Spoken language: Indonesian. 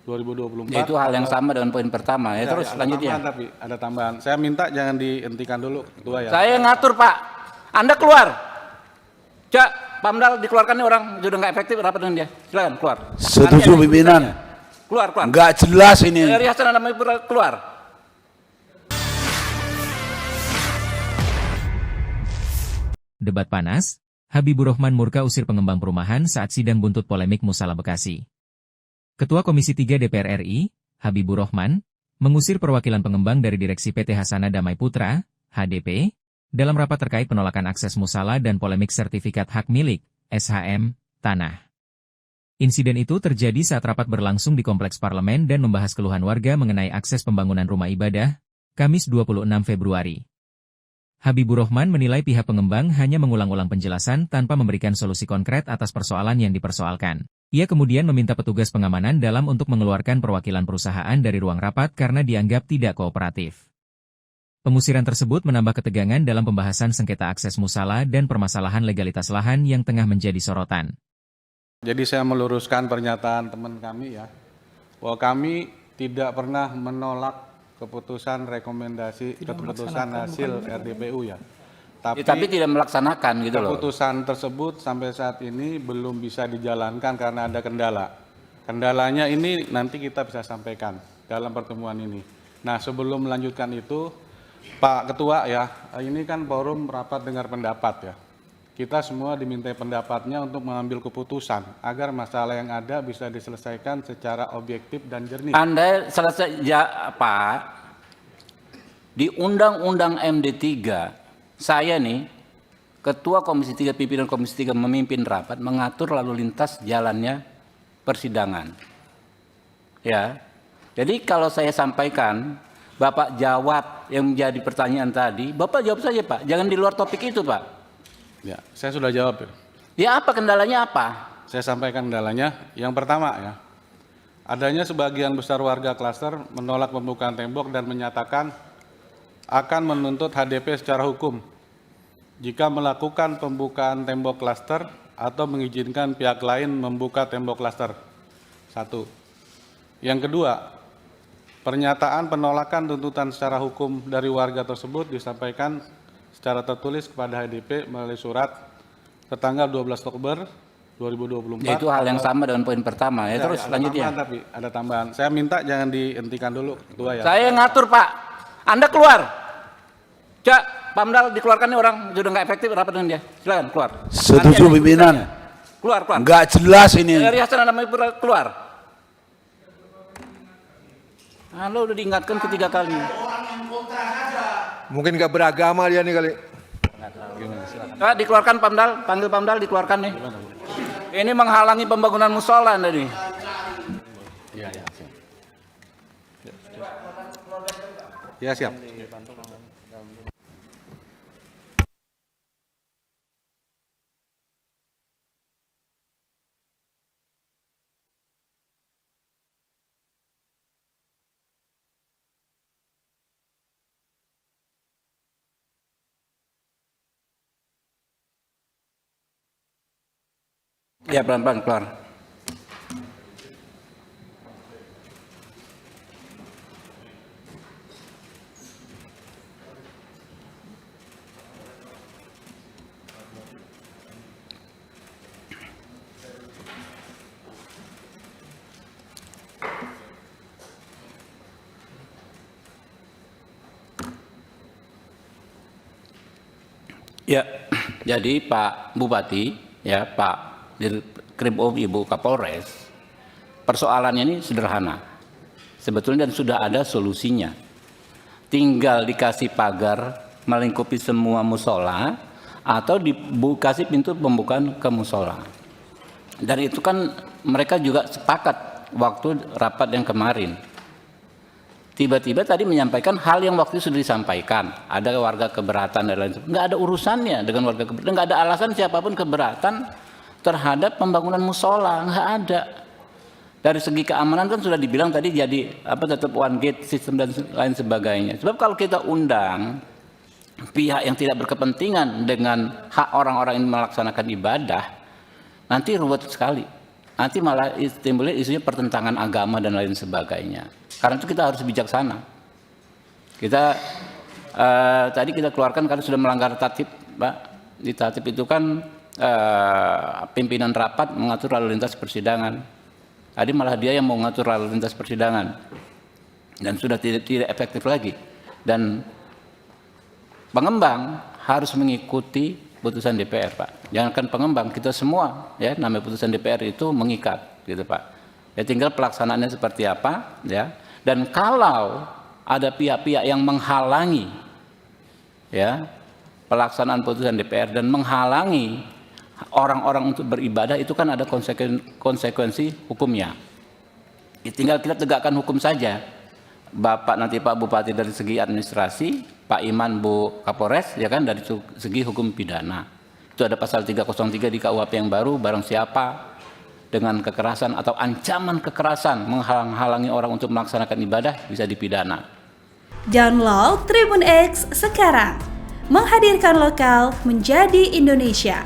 2024. Itu hal yang sama dengan poin pertama ya. Terus selanjutnya. Tapi ada tambahan. Saya minta jangan dihentikan dulu, Ketua ya. Saya ngatur Pak. Anda keluar. Cak, Pamdal dikeluarkan nih orang sudah nggak efektif rapat dengan dia. Silakan keluar. Setuju pimpinan. Keluar. Nggak jelas ini. Dari Hasan namanya keluar. Debat panas, Habibur Rahman murka usir pengembang perumahan saat sidang buntut polemik Musala Bekasi. Ketua Komisi 3 DPR RI, Habibur Rahman, mengusir perwakilan pengembang dari Direksi PT Hasana Damai Putra, HDP, dalam rapat terkait penolakan akses musala dan polemik sertifikat hak milik, SHM, tanah. Insiden itu terjadi saat rapat berlangsung di Kompleks Parlemen dan membahas keluhan warga mengenai akses pembangunan rumah ibadah, Kamis 26 Februari. Habibur Rahman menilai pihak pengembang hanya mengulang-ulang penjelasan tanpa memberikan solusi konkret atas persoalan yang dipersoalkan. Ia kemudian meminta petugas pengamanan dalam untuk mengeluarkan perwakilan perusahaan dari ruang rapat karena dianggap tidak kooperatif. Pengusiran tersebut menambah ketegangan dalam pembahasan sengketa akses musala dan permasalahan legalitas lahan yang tengah menjadi sorotan. Jadi saya meluruskan pernyataan teman kami ya, bahwa kami tidak pernah menolak keputusan rekomendasi, keputusan hasil RDPU ya. Tapi tidak melaksanakan gitu loh. Keputusan tersebut sampai saat ini belum bisa dijalankan karena ada kendala. Kendalanya ini nanti kita bisa sampaikan dalam pertemuan ini. Nah, sebelum melanjutkan itu, Pak Ketua ya, ini kan forum rapat dengar pendapat ya. Kita semua dimintai pendapatnya untuk mengambil keputusan agar masalah yang ada bisa diselesaikan secara objektif dan jernih. Anda selesai ya Pak, di Undang-Undang MD3, saya nih, Ketua Komisi 3, pimpinan Komisi 3 memimpin rapat, mengatur lalu lintas jalannya persidangan. Ya, jadi kalau saya sampaikan, Bapak jawab yang menjadi pertanyaan tadi, Bapak jawab saja Pak, jangan di luar topik itu Pak. Ya, saya sudah jawab ya. Ya apa kendalanya apa? Saya sampaikan kendalanya. Yang pertama ya, adanya sebagian besar warga klaster menolak pembukaan tembok dan menyatakan akan menuntut HDP secara hukum jika melakukan pembukaan tembok klaster atau mengizinkan pihak lain membuka tembok klaster. Satu. Yang kedua, pernyataan penolakan tuntutan secara hukum dari warga tersebut disampaikan secara tertulis kepada HDP melalui surat tertanggal 12 Oktober 2024. Itu hal yang sama dengan poin pertama ya. Terus selanjutnya. Tapi ada tambahan. Saya minta jangan dihentikan dulu, Ketua ya. Saya ngatur Pak. Anda keluar. Cak, Pamdal dikeluarkan nih orang sudah nggak efektif rapat dengan dia. Silakan keluar. Setuju pimpinan. Keluar. Nggak jelas ini. Dari Hasan namanya keluar. Anda udah diingatkan ketiga kali. Mungkin nggak beragama dia nih kali. Nah, dikeluarkan Pamdal, panggil Pamdal dikeluarkan nih. Ini menghalangi pembangunan musola tadi. Ya siap. Ya pelan-pelan keluar. Ya, jadi Pak Bupati, ya Pak Dirkrim Ibu Kapolres, persoalannya ini sederhana sebetulnya dan sudah ada solusinya. Tinggal dikasih pagar melingkupi semua musola atau dikasih pintu pembukaan ke musola. Dan itu kan mereka juga sepakat waktu rapat yang kemarin. Tiba-tiba tadi menyampaikan hal yang waktu itu sudah disampaikan. Ada warga keberatan dan lain sebagainya. Nggak ada urusannya dengan warga keberatan. Nggak ada alasan siapapun keberatan terhadap pembangunan musola. Nggak ada. Dari segi keamanan kan sudah dibilang tadi jadi tetap one gate sistem dan lain sebagainya. Sebab kalau kita undang pihak yang tidak berkepentingan dengan hak orang-orang yang melaksanakan ibadah, nanti ruwet sekali. nanti malah timbulnya isunya pertentangan agama dan lain sebagainya. Karena itu kita harus bijaksana. Kita tadi kita keluarkan karena sudah melanggar tatib, Pak. Di tatib itu kan pimpinan rapat mengatur lalu lintas persidangan. Tadi malah dia yang mau mengatur lalu lintas persidangan dan sudah tidak efektif lagi. Dan pengembang harus mengikuti putusan DPR, Pak. Jangankan pengembang, kita semua ya, namanya putusan DPR itu mengikat, gitu Pak. Ya tinggal pelaksanaannya seperti apa, ya. Dan kalau ada pihak-pihak yang menghalangi, ya, pelaksanaan putusan DPR dan menghalangi orang-orang untuk beribadah, itu kan ada konsekuensi hukumnya. Ya, tinggal kita tegakkan hukum saja. Bapak nanti Pak Bupati dari segi administrasi, Pak Iman Bu Kapolres ya kan dari segi hukum pidana. Itu ada pasal 303 di KUHP yang baru, barang siapa dengan kekerasan atau ancaman kekerasan menghalang-halangi orang untuk melaksanakan ibadah bisa dipidana. Download Tribun X sekarang. Menghadirkan lokal menjadi Indonesia.